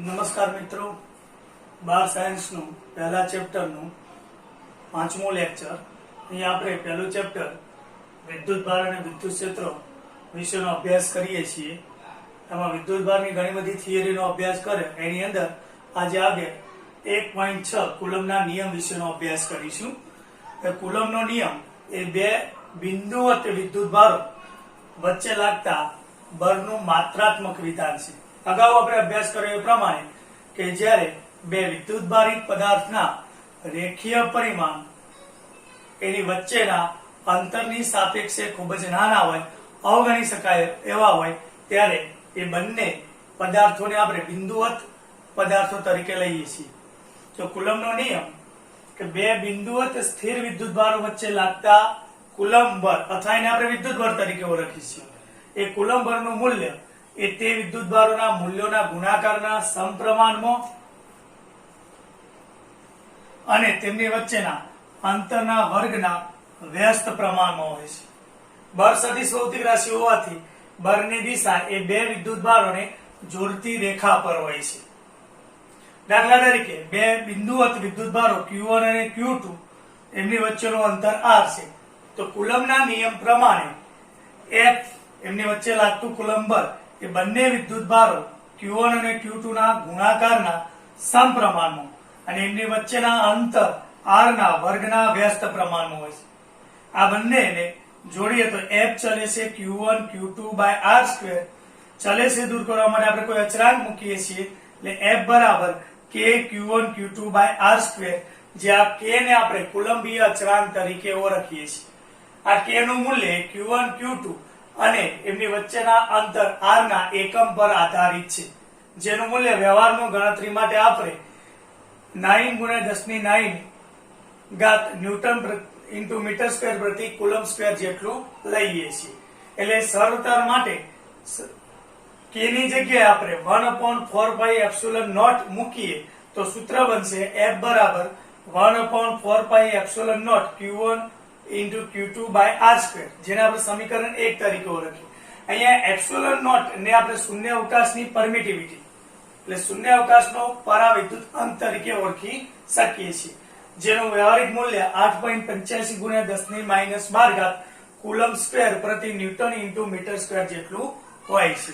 નમસ્કાર મિત્રો, બાર સાયન્સનું પહેલા ચેપ્ટરનું પાંચમું લેક્ચર. અહીં આપણે પહેલું ચેપ્ટર વિદ્યુતભાર અને વિદ્યુત ક્ષેત્રો વિશેનો અભ્યાસ કરીએ છીએ. એમાં વિદ્યુતભારની ઘણી બધી થિયરીનો અભ્યાસ કરે એની અંદર આજે આગળ 1.6 કુલમના નિયમ વિશેનો અભ્યાસ કરીશું. કુલમનો નિયમ એ બે બિંદુવત વિદ્યુતભારો વચ્ચે લાગતા બળનું માત્રાત્મક વિધાન છે. અગાઉ આપણે અભ્યાસ કર્યો એ પ્રમાણે કે જ્યારે બે વિદ્યુતભારિત પદાર્થના રેખીય પરિમાણ એની વચ્ચેના અંતરની સાપેક્ષે ખૂબ જ નાના હોય, અવગણી શકાય એવા હોય, ત્યારે એ બંને પદાર્થોને આપણે બિંદુવત પદાર્થો તરીકે લઈએ છીએ. તો કુલમનો નિયમ કે બે બિંદુવત સ્થિર વિદ્યુતભારો વચ્ચે લાગતા કુલમ બળ અથવા એને આપણે વિદ્યુતભાર તરીકે ઓળખીએ છીએ. એ કુલમ બળનું મૂલ્ય એ તે વિદ્યુતભારોના મૂલ્યોના ગુણાકારના સમપ્રમાણમાં અને તેમની વચ્ચેના અંતરના વર્ગના વ્યસ્ત પ્રમાણમાં હોય છે. બળ સદિશ ભૌતિક રાશિ હોવાથી બળની દિશા એ બે વિદ્યુતભારોને જોડતી રેખા પર હોય છે. દાખલા તરીકે બે બિંદુવત વિદ્યુતભારો Q1 અને Q2 એમની વચ્ચેનું અંતર r છે. તો કુલમના નિયમ પ્રમાણે F એમની વચ્ચે લાગતું કુલમ બળ એ બંને વિદ્યુતભારો Q1 અને Q2 ના ગુણાકારના સમપ્રમાણમાં અને એમની વચ્ચેના અંતર r ના વર્ગના વ્યસ્ત પ્રમાણમાં હોય છે. આ બંનેને જોડીએ તો F ચલે છે Q1 Q2 by r square. ચલે છે દૂર કરવા માટે આપણે કોઈ અચળાંક મૂકીએ છીએ એટલે F બરાબર k Q1 Q2 by r square, જ્યાં k ને આપણે કુલંબીય અચળાંક તરીકે ઓળખીએ છીએ. આ k નું મૂલ્ય Q1 Q2 અને એમની વચ્ચેના અંતર r ના એકમ પર આધારિત છે, જેનું મૂલ્ય વ્યવહારમાં ગણતરી માટે આપણે 9 × 10⁹ ન્યૂટન ઇન્ટુ મીટર સ્ક્વેર પ્રતિ કુલમ સ્ક્વેર જેટલું લઈએ છીએ. એટલે સરળતા માટે k ની જગ્યાએ આપણે 1/4πε0 મૂકીએ તો સૂત્ર બનશે F બરાબર 1/4πε0 Q1 into Q2 by r square, જેને આપણે સમીકરણ 1 તરીકે ઓળખીએ. અહીંયા એપ્સિલોન નોટ ને આપણે શૂન્ય અવકાશની પરમિટિવિટી એટલે શૂન્ય અવકાશનો પરાવિદ્યુત અંત તરીકે ઓળખી શકીએ છીએ, જેનું વ્યવહારિક મૂલ્ય 8.85 × 10⁻12 કુલમ સ્ક્વેર પ્રતિ ન્યૂટન ઇન્ટુ મીટર સ્ક્વેર જેટલું હોય છે.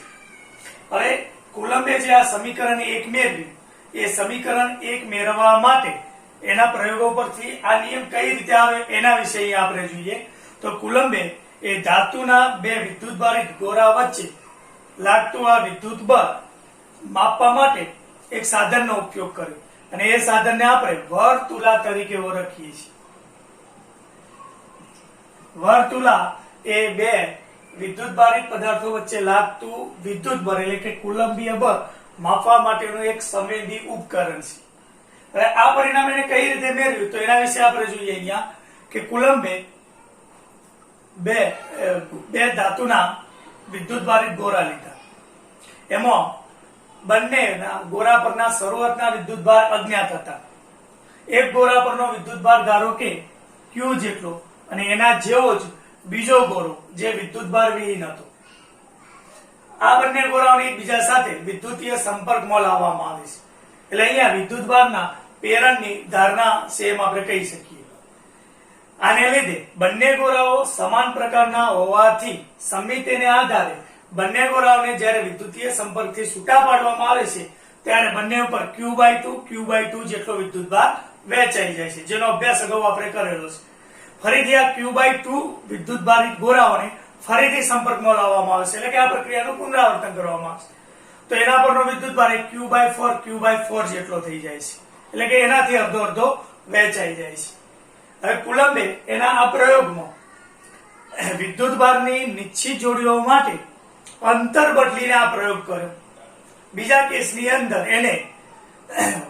હવે કુલંબે જે આ સમીકરણ 1 મેળવ્યું એ સમીકરણ 1 મેળવવા માટે એના પ્રયોગો પરથી આ નિયમ કઈ રીતે આવે એના વિશે આપણે જોઈએ. તો કુલંબે એ ધાતુના બે વિદ્યુતભારિત ગોળા વચ્ચે લાગતું આ વિદ્યુત બળ માપવા માટે એક સાધનનો ઉપયોગ કર્યો અને એ સાધનને આપણે વર્તુલા તરીકે ઓળખીએ છીએ. વર્તુલા એ બે વિદ્યુતભારિત પદાર્થો વચ્ચે લાગતું વિદ્યુત બળ એટલે કે કુલંબીય બળ માપવા માટેનું એક સંવેદી ઉપકરણ છે. હવે આ પરિણામ એને કઈ રીતે મેળવ્યું તો એના વિશે આપણે જોઈએ. અહીંયા કે કુલંબે બે ધાતુના વિદ્યુતભારિત ગોળા લીધા. એમાં બંનેના ગોળા પરના શરૂઆતના વિદ્યુતભાર અજ્ઞાત હતા. એક ગોળા પરનો વિદ્યુતભાર ધારો કે Q જેટલો અને એના જેવો જ બીજો ગોળો જે વિદ્યુતભાર વિહીન હતો. આ બંને ગોળાઓને એકબીજા સાથે વિદ્યુતીય સંપર્કમાં લાવવામાં આવે છે. એટલે અહીંયા વિદ્યુતભારના પ્રેરણની ધારણા સેમ આપણે કહી શકીએ. આને લીધે બંને ગોળાઓ સમાન પ્રકારના હોવાથી સમિતિને આધારે બંને ગોળાઓને જ્યારે વિદ્યુતીય સંપર્કથી છૂટા પાડવામાં આવે છે ત્યારે બંને ઉપર Q/2 જેટલો વિદ્યુતભાર વહેંચાઈ જાય છે, જેનો અભ્યાસ અગાઉ આપણે કરેલો છે. ફરીથી આ Q/2 વિદ્યુતભારિત ગોળાઓને ફરીથી સંપર્કમાં લાવવામાં આવે છે, એટલે કે આ પ્રક્રિયાનું પુનરાવર્તન કરવામાં આવે છે. તો એના પરનો વિદ્યુતભાર Q/4 જેટલો થઈ જાય છે, એટલે કે એનાથી અડધો અડધો વહેંચાઈ જાય છે. હવે કુલંબે એના આ પ્રયોગમાં વિદ્યુતભારની નિશ્ચિત જોડીઓ માટે અંતર બદલીને આ પ્રયોગ કર્યો. બીજા કેસની અંદર એને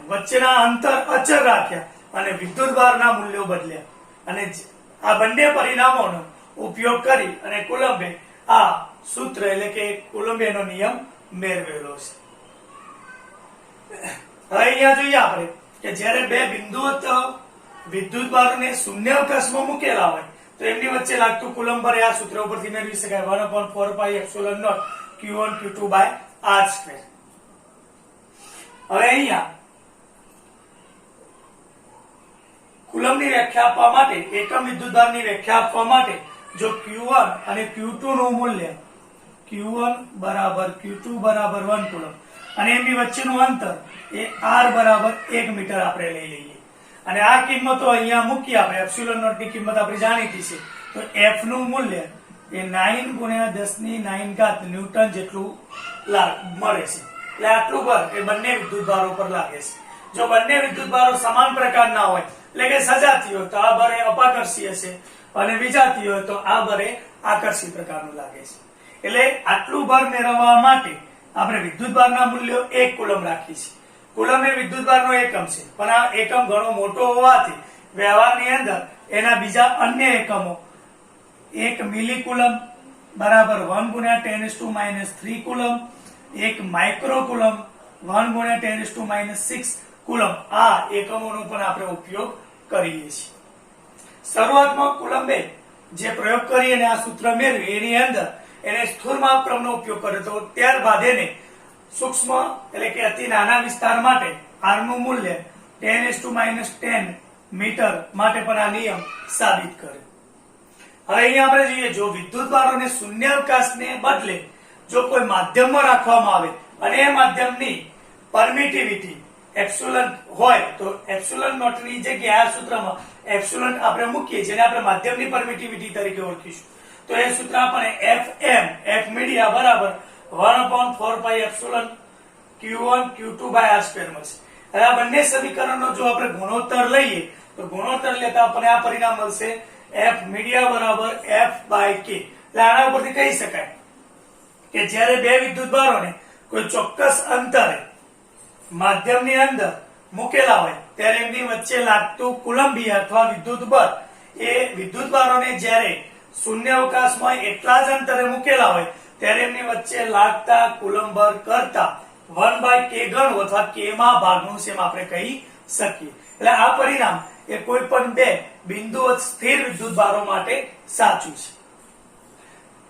વચ્ચેના અંતર અચળ રાખ્યા અને વિદ્યુતભારના મૂલ્યો બદલ્યા અને આ બંને પરિણામોનો ઉપયોગ કરી અને કુલંબે આ સૂત્ર એટલે કે કુલંબેનો નિયમ મેળવેલો છે. હવે અહીંયા જોઈએ આપણે કે જ્યારે બે બિંદુવત વિદ્યુતભારોને શૂન્ય અવકાશમાં મૂકેલા હોય તો એમની વચ્ચે લાગતું કુલમ બળ આ સૂત્ર ઉપરથી મેળવી શકાય 1/4πε0 Q1 Q2 by r square. હવે અહીંયા કુલમની વ્યાખ્યા આપવા માટે, એકમ વિદ્યુતભારની વ્યાખ્યા આપવા માટે જો Q1 અને Q2 નું મૂલ્ય Q1 બરાબર Q2 બરાબર 1 કુલમ અને એમની વચ્ચેનું અંતર એ r બરાબર 1 મીટર આપણે લઈ લઈએ અને આ કિંમતો અહીંયા મૂકી આપણે એપ્સિલોન નોટ ની કિંમત આપણે જાણીતી છે તો f નું મૂલ્ય એ 9 ગુણ્યા 10 ની 9 ઘાત ન્યૂટન જેટલું મળે છે. એટલે આટલું બળ એ બંને વિદ્યુતભારો પર લાગે છે. જો બંને વિદ્યુતભારો સમાન પ્રકારના હોય એટલે કે સજાતી હોય તો આ બળ એ અપાકર્ષીય છે અને વિજાતી હોય તો આ બળ એ આકર્ષી પ્રકારનું લાગે છે. એટલે આટલું બળ મેળવવા માટે આપણે વિદ્યુતભારના મૂલ્યો 1 કુલમ રાખી છે. કુલમ એ વિદ્યુતભારનો એકમ છે પણ આ એકમ ઘણો મોટો હોવાથી વ્યવહારની અંદર એના બીજા અન્ય એકમો 1 મિલીકુલમ બરાબર 1 ગુણ્યા 10⁻³ કુલમ, 1 માઇક્રોકુલમ 1 ગુણ્યા 10⁻6 કુલમ આ એકમોનો પણ આપણે ઉપયોગ કરીએ છીએ. શરૂઆતમાં કુલંબે જે પ્રયોગ કરી અને આ સૂત્ર મેળવી એની અંદર એને સ્થૂળ માપક્રમનો ઉપયોગ કર્યો તો ત્યારબાદ એને સૂક્ષ્મ એટલે કે અતિ નાના વિસ્તાર માટે r નું મૂલ્ય 10⁻10 મીટર માટે પણ આ નિયમ સાબિત કર્યો. હવે અહીંયા આપણે જોઈએ જો વિદ્યુતભારોને શૂન્યાવકાશને બદલે જો કોઈ માધ્યમમાં રાખવામાં આવે અને એ માધ્યમની પરમિટિવિટી એપ્સિલોન હોય તો એપ્સિલોન નોટ ની જગ્યાએ આ સૂત્રમાં એપ્સિલોન આપણે મૂકીએ જેને આપણે માધ્યમની પરમિટિવિટી તરીકે ઓળખીશું તો એ સૂત્ર આપણે Fm F મીડિયા બરાબર 1/4 એપ્સિલોન Q1 Q2 r² મળશે. હવે આ બંને સમીકરણનો જો આપણે ગુણોત્તર લઈએ તો ગુણોત્તર લેતા આપણને આ પરિણામ મળશે F મીડિયા બરાબર F/K. એટલે આના ઉપરથી કહી શકાય કે જ્યારે બે વિદ્યુતભારોને કોઈ ચોક્કસ અંતરે માધ્યમની અંદર મૂકેલા હોય ત્યારે એમની વચ્ચે લાગતું કુલંબીય અથવા વિદ્યુત બળ એ વિદ્યુતભારોને જ્યારે શૂન્યાવકાશમાં એટલા જ અંતરે મૂકેલા હોય ત્યારે એમની વચ્ચે લાગતા કુલંબ બળ કરતા 1/k ગણું અથવા k માં ભાગનું છે એમ આપણે કહી શકીએ. એટલે આ પરિણામ એ કોઈ પણ બે બિંદુવત સ્થિર વિદ્યુતભારો માટે સાચું છે.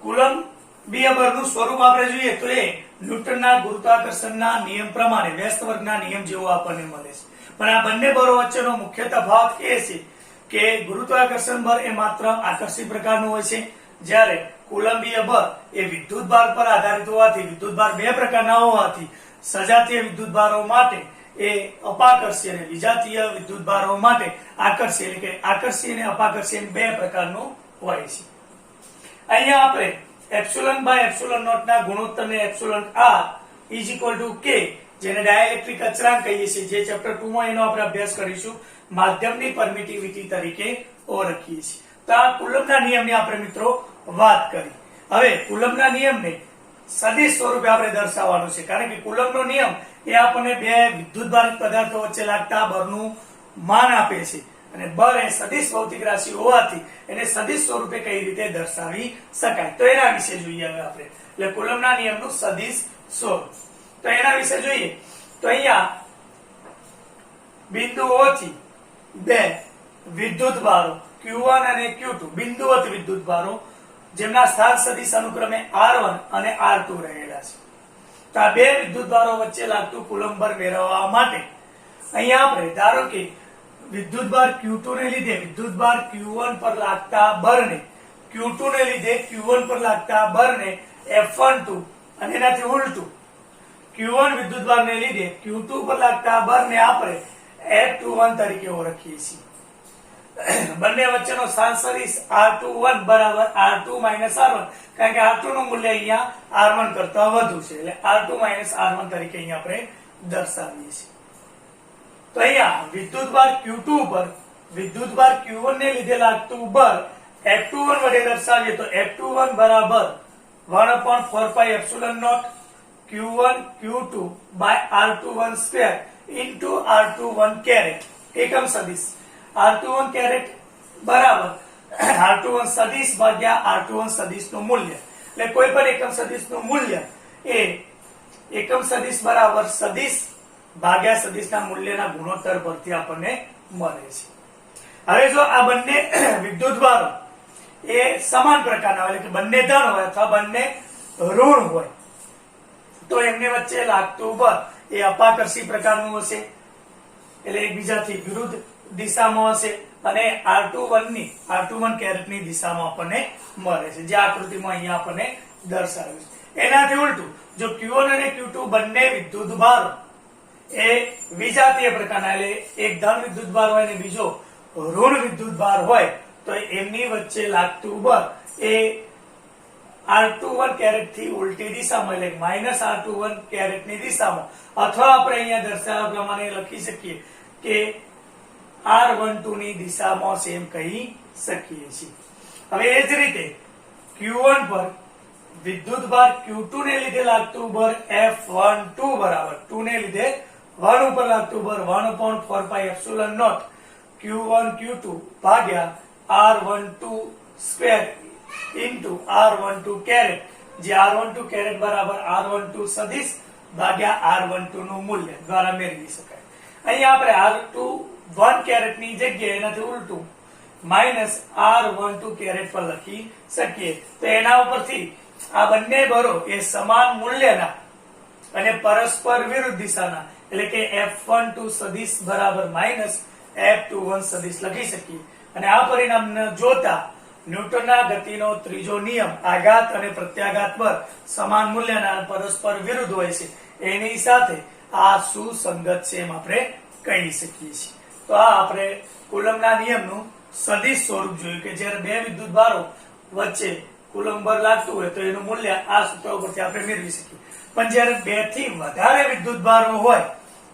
કુલંબીય બળનું સ્વરૂપ આપણે જોઈએ તો એ ન્યૂટનના ગુરુત્વાકર્ષણના નિયમ પ્રમાણે વ્યસ્ત વર્ગના નિયમ જેવો આપણને મળે છે. પણ આ બંને બળો વચ્ચેનો મુખ્ય તફાવત એ છે કે ગુરુત્વાકર્ષણ બળ એ માત્ર આકર્ષી પ્રકારનું હોય છે જ્યારે કુલંબીય બળ એ વિદ્યુતભાર પર આધારિત હોવાથી વિદ્યુતભાર બે પ્રકારના હોવાથી સજાતીય વિદ્યુતભારો માટે એ અપાકર્ષી અને વિજાતીય વિદ્યુતભારો માટે આકર્ષી એટલે કે આકર્ષી અને અપાકર્ષી બે પ્રકારનું હોય છે. અહીંયા આપણે એપ્સિલોન બાય એપ્સિલોન નોટ ના ગુણોત્તરને એપ્સિલોન r = k જેને ડાઇલેક્ટ્રિક અચળાંક કહીએ છીએ જે ચેપ્ટર 2 માં એનો આપણે અભ્યાસ કરીશું માધ્યમની પરમિટિવિટી તરીકે ઓળખીએ છીએ. તો આ કુલમ્બના નિયમની આપણે મિત્રો વાત કરી. હવે કુલમ્બના નિયમને સદિશ સ્વરૂપે આપણે દર્શાવવાનું છે કારણ કે કુલમ્બનો નિયમ એ આપણને બે વિદ્યુતભારિત પદાર્થો વચ્ચે લાગતા બળનું માન આપે છે અને બળ એ સદિશ ભૌતિક રાશિ હોવાથી એને સદિશ સ્વરૂપે કઈ રીતે દર્શાવી શકાય તો એના વિશે જોઈએ હવે આપણે. એટલે કુલમ્બના નિયમનું સદિશ સ્વરૂપ તો એના વિશે જોઈએ તો અહીંયા બિંદુઓથી બે વિદ્યુતભારો Q1 અને Q2 બિંદુવત વિદ્યુતભારો જેમના સ્થાન સદિશ અનુક્રમે R1 અને R2 રહેલા છે. તો આ બે વિદ્યુતભારો વચ્ચે લાગતું કુલંબ બળ મેળવવા માટે અહીંયા આપણે ધારો કે વિદ્યુતભાર Q2 ને લીધે વિદ્યુતભાર Q1 પર લાગતા બળને Q2 ને લીધે Q1 પર લાગતા બળને F12 અને એનાથી ઉલટું Q1 વિદ્યુતભારને લીધે Q2 પર લાગતા બળને આપણે F21 તરીકે ઓળખીએ છીએ. બંને વચ્ચેનો સ્થાન સદિશ R21 બરાબર R2 - R1 કારણ કે R2 નું મૂલ્ય અહીંયા R1 કરતા વધુ છે એટલે R2 - R1 તરીકે અહીંયા આપણે દર્શાવીએ છીએ. તો અહીંયા વિદ્યુતભાર Q2 પર વિદ્યુતભાર Q1 ને લીધે લાગતું બળ F21 વડે દર્શાવીએ તો F21 બરાબર 1/4 epsilon not Q1 Q2 R21² into R21 caret એકમ સદિશ R21 કેરેટ બરાબર R21 સદિશ ભાગ્યા R21 સદિશનું મૂલ્ય એટલે કોઈ પણ એકમ સદિશનું મૂલ્ય એ એકમ સદિશ બરાબર સદિશ ભાગ્યા સદિશના મૂલ્યના ગુણોત્તર પરથી આપણને મળે છે. હવે જો આ બંને વિદ્યુતભારો એ સમાન પ્રકારના હોય એટલે કે બંને ધન હોય અથવા બંને ઋણ હોય તો એમની વચ્ચે લાગતું બળ એ અપાકર્ષી પ્રકારનું હશે, એટલે એકબીજાથી વિરુદ્ધ દિશામાં હશે, અને R21 ની R21 કેરેટની દિશામાં આપણને મળે છે, જે આકૃતિમાં અહીંયા આપણને દર્શાવ્યું છે. એનાથી ઉલટું જો Q1 અને Q2 બંને વિદ્યુત ભારો એ વિજાતીય પ્રકારના, એટલે એક ધન વિદ્યુત ભાર હોય અને બીજો ઋણ વિદ્યુત ભાર હોય, તો એમની વચ્ચે લાગતું બળ એ R21 કેરેટ થી ઉલટી દિશામાં, એટલે માઇનસ R21 કેરેટની દિશામાં, અથવા આપણે અહીંયા દર્શાવ્યા પ્રમાણે લખી શકીએ કે R12 ની દિશામાં છે એમ કહી શકીએ છીએ. હવે એ જ રીતે Q1 પર વિદ્યુત ભાર Q2 ને લીધે લાગતું બળ F12 બરાબર 2 ને લીધે 1 ઉપર લાગતું બળ 1/4πε0 Q1 Q2 ભાગ્યા R12 square into R12 caret, જે R12 કેરેટ બરાબર R12 સદિશ ભાગ્યા R12 નું મૂલ્ય દ્વારા મેળવી શકાય. અહીંયા આપણે R21 કેરેટ ની જગ્યાએ એનાથી ઉલટું માઇનસ R12 કેરેટ પર લખી શકીએ. તો એના ઉપરથી આ બંને બળો એ સમાન મૂલ્યના અને પરસ્પર વિરુદ્ધ દિશાના, એટલે કે F12 સદિશ બરાબર માઇનસ F21 સદિશ લખી શકીએ. અને આ પરિણામને જોતા ન્યૂટનના ગતિનો ત્રીજો નિયમ આઘાત અને પ્રત્યાઘાત પર સમાન મૂલ્યના અને પરસ્પર વિરુદ્ધ હોય છે, એની સાથે આ સુસંગત છે એમ આપણે કહી શકીએ છીએ. તો આ આપણે કુલમના નિયમનું સદિશ સ્વરૂપ જોયું કે જ્યારે બે વિદ્યુત ભારો વચ્ચે કુલમ બળ લાગતું હોય તો એનું મૂલ્ય આ સૂત્ર ઉપરથી આપણે મેળવી શકીએ. પણ જ્યારે બે થી વધારે વિદ્યુત ભારો હોય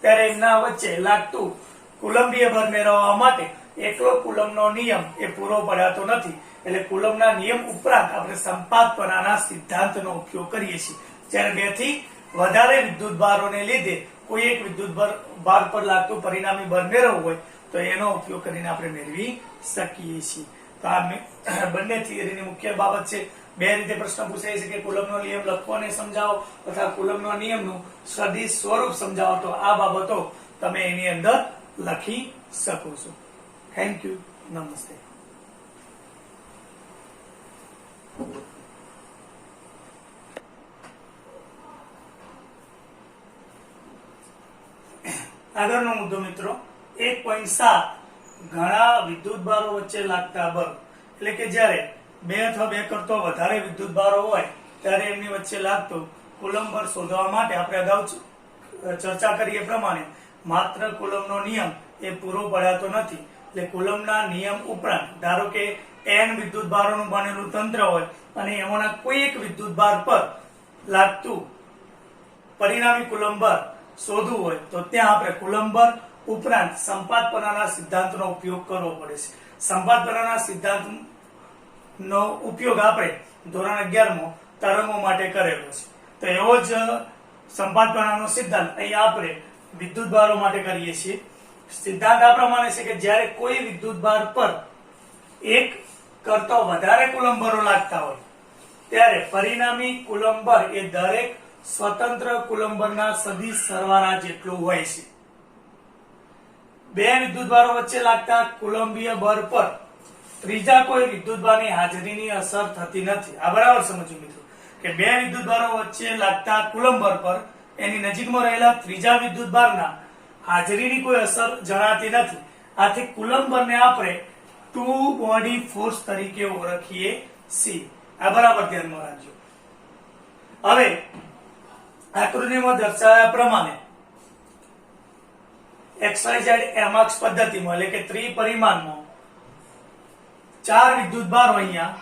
ત્યારે એમના વચ્ચે લાગતું કુલંબીય બળ મેળવવા માટે એકલો કુલમનો નિયમ એ પૂરો પડાતો નથી, એટલે કુલમના નિયમ ઉપરાંત આપણે સંપાતપણાના સિદ્ધાંતનો ઉપયોગ કરીએ છીએ. જ્યારે બે થી વધારે વિદ્યુત ભારોને લીધે કોઈ એક વિદ્યુત ભાર પર લાગતું પરિણામી બળ મેળવવું હોય તો એનો ઉપયોગ કરીને આપણે મેળવી શકીએ છીએ. તો આ બંને થિયરીની મુખ્ય બાબત છે. બે રીતે પ્રશ્ન પૂછાય છે કે કુલમનો નિયમ લખવો અને સમજાવો તથા કુલમનો નિયમનું સદિશ સ્વરૂપ સમજાવો. તો આ બાબતો તમે એની અંદર લખી શકો છો. Thank you. નમસ્તે. આગળનો મુદ્દો મિત્રો 1.7 ઘણા વિદ્યુત ભારો વચ્ચે લાગતા બળ, એટલે કે જ્યારે બે અથવા બે કરતો વધારે વિદ્યુત ભારો હોય ત્યારે એમની વચ્ચે લાગતું કુલમ બળ શોધવા માટે આપણે અગાઉ ચર્ચા કરી એ પ્રમાણે માત્ર કુલમનો નિયમ એ પૂરો પડાતો નથી. એટલે કુલમના નિયમ ઉપરાંત ધારો કે n વિદ્યુત ભારોનું બનેલું તંત્ર હોય અને એમાંના કોઈ એક વિદ્યુત ભાર પર લાગતું પરિણામી કુલમ બળ શોધવું હોય તો ત્યાં આપણે કુલમ બળ ઉપરાંત સંપાતપણાના સિદ્ધાંતનો ઉપયોગ કરવો પડે છે. સંપાતપણાના સિદ્ધાંતનો ઉપયોગ આપણે ધોરણ 11 માં તરંગો માટે કરેલો છે. તો એવો જ સંપાતપણાનો સિદ્ધાંત અહીંયા આપણે વિદ્યુત ભારો માટે કરીએ છીએ. સિદ્ધાંત આ પ્રમાણે છે કે જ્યારે કોઈ વિદ્યુત ભાર પર એક કરતો વધારે કુલમ બળો લાગતા હોય ત્યારે પરિણામી કુલમ બળ એ દરેક સ્વતંત્ર કુલમ બળના સદિશ સરવાળા જેટલું હોય છે. બે વિદ્યુત ભારો વચ્ચે લાગતા કુલંબીય બળ પર ત્રીજા કોઈ વિદ્યુત ભારની હાજરીની અસર થતી નથી. આ બરાબર સમજો મિત્રો કે બે વિદ્યુત ભારો વચ્ચે લાગતા કુલમ બળ પર એની નજીકમાં રહેલા ત્રીજા વિદ્યુત ભારના હાજરીની કોઈ અસર જણાતી નથી. આથી કુલમ બળને આપણે ટુ બોડી ફોર્સ તરીકે ઓળખીએ છીએ. આ બરાબર ધ્યાનમાં રાખજો. હવે આકૃતિમાં દર્શાવ્યા પ્રમાણે XYZ એમએક્સ પદ્ધતિમાં એટલે કે ત્રિપરિમાણમાં ચાર વિદ્યુત ભારો અહીંયા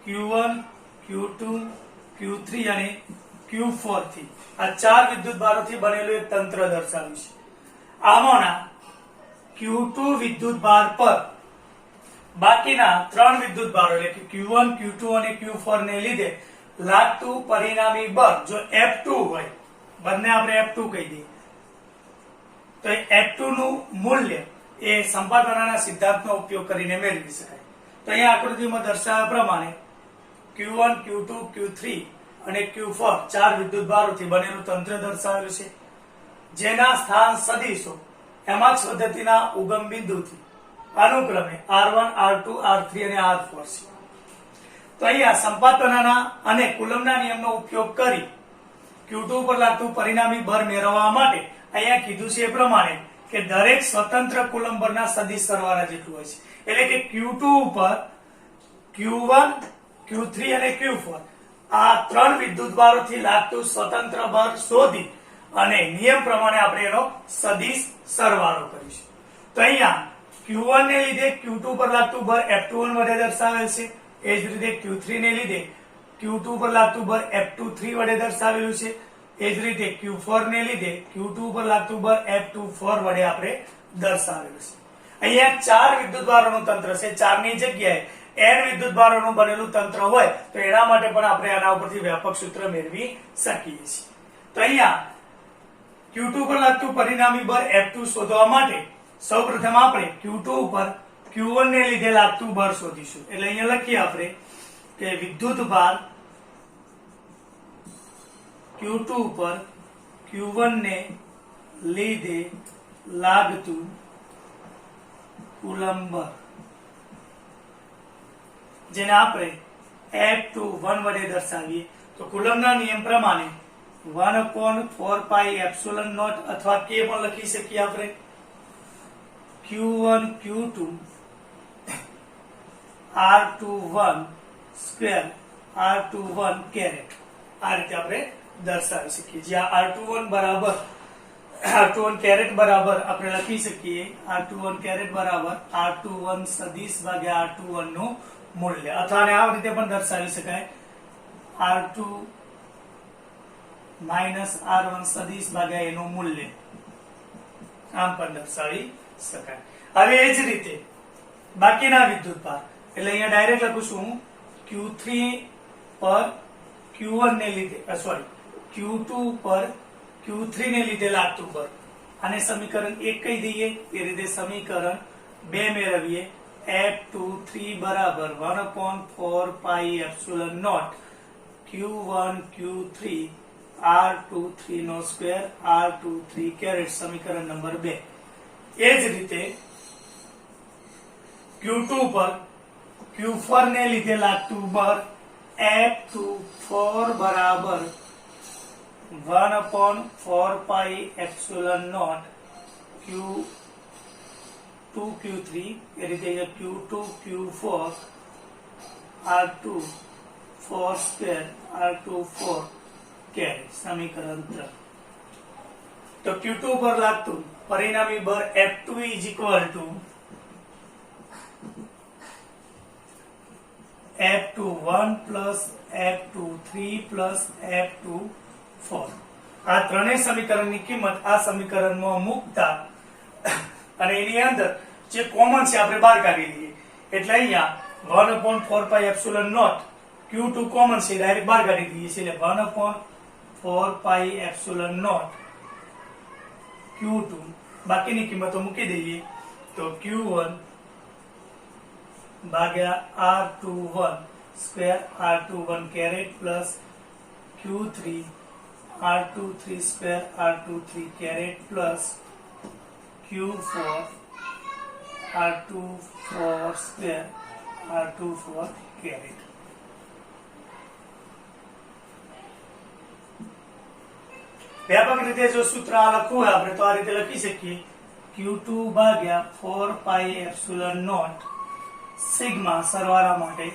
Q1, Q2, Q3 અને Q4 થી આ ચાર વિદ્યુત ભારોથી બનેલું એક તંત્ર દર્શાવ્યું છે. આમાંના Q2 વિદ્યુત ભાર પર બાકીના ત્રણ વિદ્યુત ભારો એટલે કે Q1, Q2 અને Q4 ને લીધે લાગતું પરિણામી બળ જો F2 હોય, બંને આપણે F2 કહી દઈએ, તો F2 નું મૂલ્ય એ સંપાતપણાના સિદ્ધાંતનો ઉપયોગ કરીને મેળવી શકાય. તો અહીંયા આકૃતિમાં દર્શાવ્યા પ્રમાણે Q1, Q2, Q3 અને Q4 ચાર વિદ્યુત ભારોથી બનેલું તંત્ર દર્શાવેલું છે, જેના સ્થાન સદિશો એમએક્સ પદ્ધતિના ઉગમ બિંદુથી અનુક્રમે R1, R2, R3 અને R4 છે. તો અહીંયા સંપાતપણાના અને કુલમના નિયમનો ઉપયોગ કરી Q2 ઉપર લાગતું પરિણામી બળ મેળવવા માટે અહીંયા કીધું છે એ પ્રમાણે કે દરેક સ્વતંત્ર કુલમ બળના સદિશ સરવાળા જેટલું હોય છે. એટલે કે Q2 ઉપર Q1, Q3 અને Q4 આ 3 વિદ્યુતભારોથી લાગતું સ્વતંત્ર બળ શોધી અને નિયમ પ્રમાણે આપણે એનો સદિશ સરવાળો કરીશું. તો અહીંયા Q1 ને લીધે Q2 પર લાગતું બળ F21 વડે દર્શાવેલ છે. એ જ રીતે Q3 ને લીધે Q2 પર લાગતું બળ F23 વડે દર્શાવેલું છે. એ જ રીતે Q4 ને લીધે Q2 પર લાગતું બળ F24 વડે આપણે દર્શાવેલું છે. અહીંયા 4 વિદ્યુતભારોનું તંત્ર છે. 4 ની જગ્યાએ n વિદ્યુતભારોનું બનેલું તંત્ર હોય તો એના માટે પણ આપણે આના ઉપરથી વ્યાપક સૂત્ર મેળવી શકીએ છીએ. તો અહીંયા Q2 પર લાગતું પરિણામી બળ F2 શોધવા માટે સૌપ્રથમ આપણે Q2 ઉપર Q1 ને લીધે લાગતું બળ શોધીશું. એટલે અહીંયા લખીએ આપણે કે વિદ્યુતભાર Q2 ઉપર Q1 ને લીધે લાગતું કુલમ બળ જેને આપણે F21 વડે દર્શાવીએ તો કુલમના નિયમ પ્રમાણે 1/4πε0 અથવા k પણ લખી શકીએ આપણે. Q1 Q2 R21 square R21 caret આ રીતે આપણે દર્શાવી શકીએ. જ્યાં R21 કેરેટ બરાબર આપણે લખી શકીએ R21 કેરેટ બરાબર R21 સદિશ ભાગ્યા R21 નું મૂલ્ય, અથવા આ રીતે પણ દર્શાવી શકાય R2 માઇનસ R1 સદિશ ભાગ્યા એનું મૂલ્ય, આમ પણ દર્શાવી શકાય. હવે એ જ રીતે બાકીના વિદ્યુતભાર એટલે અહીંયા ડાયરેક્ટ લખું છું Q3 પર Q1 ને લીધે Q2 પર Q3 ને લીધે લાગતું બળ આને સમીકરણ 1 કહી દઈએ. એ રીતે સમીકરણ 2 મેળવીએ. F23 બરાબર 1/4πε0 Q1 Q3 R23 નો સ્ક્વેર R23 કેરેટ સમીકરણ નંબર 2. એ જ રીતે Q2 પર Q4 ને લીધે લાગતું બળ F24 બરાબર 1/4πε0 Q2 Q3 એ રીતે Q2 Q4 R24 square R24 caret સમીકરણ 3. તો Q2 પર લાગતું પરિણામી બળ F2 is equal to F21 plus F23 plus F24. આ ત્રણેય સમીકરણની કિંમત આ સમીકરણમાં મૂકતા અને એની અંદર જે કોમન છે આપણે બહાર કાઢી લઈએ. એટલે અહીંયા 1/4πε0 Q2 કોમન છે ડાયરેક્ટ બહાર કાઢી દઈએ છીએ. એટલે 1/4πε0 Q2 બાકીની કિંમતો મૂકી દઈએ તો Q1 ભાગ્યા R21 square R21 caret plus Q3 R23 square R23 caret plus Q4 R24 square R24 caret. વ્યાપક રીતે જો સૂત્ર આ લખવું હોય આપણે તો આ રીતે લખી શકીએ Q2 ભાગ્યા 4πε0 સિગ્મા સરવાળા માટે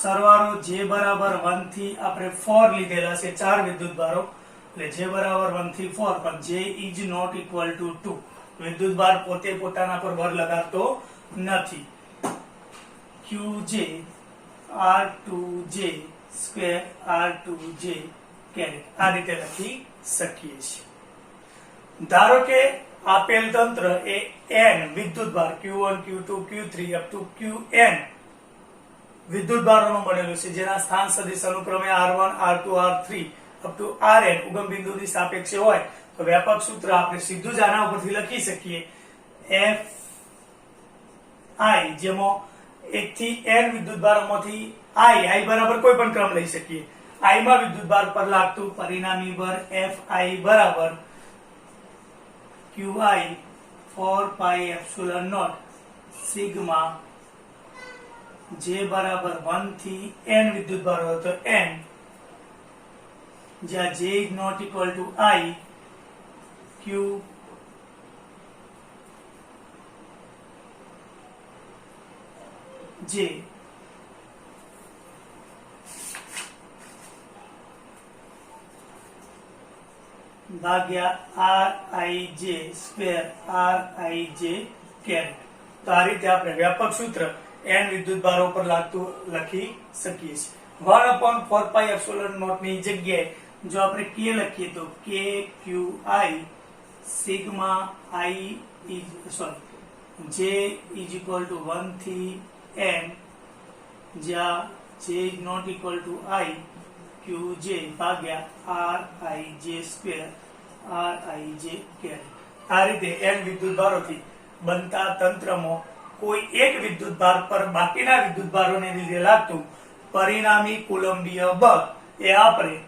સરવાળો J બરાબર 1 થી આપણે 4 લીધેલા છે 4 વિદ્યુતભારો એટલે J બરાબર 1 થી 4 પણ J is not equal to 2. વિદ્યુતભાર પોતે પોતાના પર બળ લગાડતો નથી. Qj R2J square R2J caret આ રીતે લખી શકીએ છીએ. ધારો કે આપેલ તંત્ર એ n વિદ્યુતભાર Q1 Q2 Q3 up to Qn વિદ્યુતભારોનું બનેલું છે જેના સ્થાન સદિશ અનુક્રમે R1 R2 R3 up to Rn ઉગમ બિંદુની સાપેક્ષે હોય તો વ્યાપક સૂત્ર આપણે સીધું જ આના ઉપરથી લખી શકીએ Fi જેમાં 1 થી n વિદ્યુતભારોમાંથી I બરાબર કોઈ પણ ક્રમ લઈ શકીએ. I માં વિદ્યુતભાર પર લાગતું પરિણામી બળ Fi બરાબર Qi 4πε0 સિગ્મા J બરાબર 1 થી n વિદ્યુતભારો તો n જ્યાં J is not equal to I, Q J ભાગ્યા RIJ સ્ક્વેર RIJ કેરેટ. તો આ રીતે આપણે વ્યાપક સૂત્ર n વિદ્યુત ભારો પર લાગતું લખી શકીએ છીએ. 1/4πε0 ની જગ્યાએ જો આપણે k લખીએ તો KQI sigma I J is equal to 1 થી n, જ્યાં J is not equal to I, QJ ભાગ્યા RIJ સ્ક્વેર RIJ કેરેટ. આ રીતે n વિદ્યુત ભારોથી બનતા તંત્રમાં કોઈ એક વિદ્યુત ભાર પર બાકીના વિદ્યુત ભારોને લીધે લાગતું પરિણામી કુલંબીય બળ એ આપણે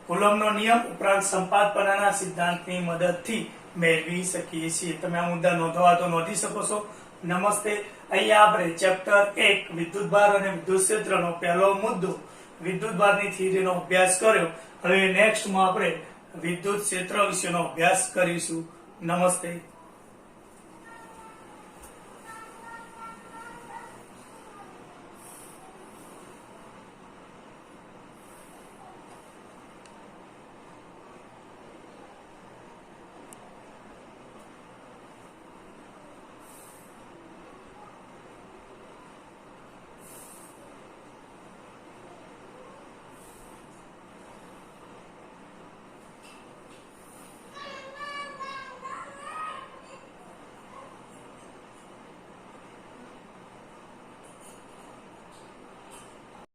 કુલમ્બનો નિયમ ઉપરાંત સંપાતપણાના સિદ્ધાંતની મદદથી મેળવી શકીએ છીએ. તમે આ મુદ્દા નોંધવા તો નોંધી શકો છો. નમસ્તે. અહીંયા આપણે ચેપ્ટર 1 વિદ્યુત ભાર અને વિદ્યુત ક્ષેત્રનો પહેલો મુદ્દો વિદ્યુત ભારની થિયરીનો અભ્યાસ કર્યો. હવે નેક્સ્ટમાં આપણે વિદ્યુત ક્ષેત્ર વિશેનો અભ્યાસ કરીશું. નમસ્તે.